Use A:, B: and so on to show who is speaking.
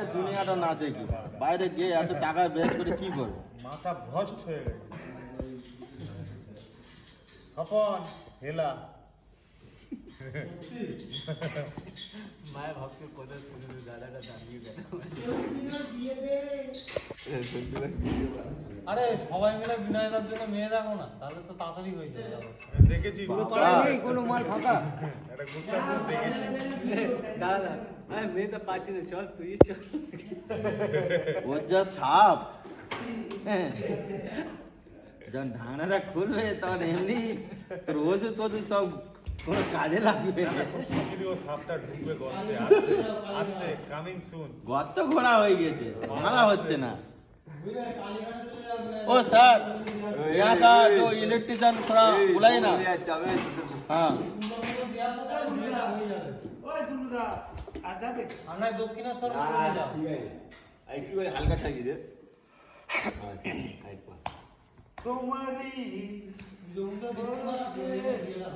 A: বাইরে দুনিয়াটা নাচে কি বাইরে গিয়ে এত টাকা বের করে কি করবে
B: মাথা ভ্রষ্ট হয়ে গেছে স্বপন হেলা
C: মায়ের ভক্তের কথা শুনে দাদাটা দাঁড়িয়ে গেল
D: আরে সবাই মিলে বিনয়দার জন্য মেয়ে দেখো না তাহলে তো তাড়াতাড়ি হয়ে যাবে
B: দেখেছি
C: কোনো মাল ফাঁকা
B: একটা গুপ্তাপুর দেখেছি
C: দাদা আমি মেয়ে তো পাচ্ছি না চল তুই চল
A: ওর যা সাপ হ্যাঁ যখন ঢাকনাটা খুলবে তখন এমনি তোর ওষুধ টষুধ সব কোনো কাজে লাগবে না।
B: খুব শিগগিরই ও সাপটা ঢুকবে গর্তে আসছে আসছে কামিং সুন
A: গর্ত ঘোরা হয়ে গেছে ভাড়া হচ্ছে না ओ सर यहाँ का जो इलेक्ट्रिशियन थोड़ा बुलाइए ना हाँ
D: আমরা দক্ষিণেশ্বর করে যাও
C: একটু হালকা চালিয়ে দে
B: তোমারই
D: জমিটা দিচ্ছ না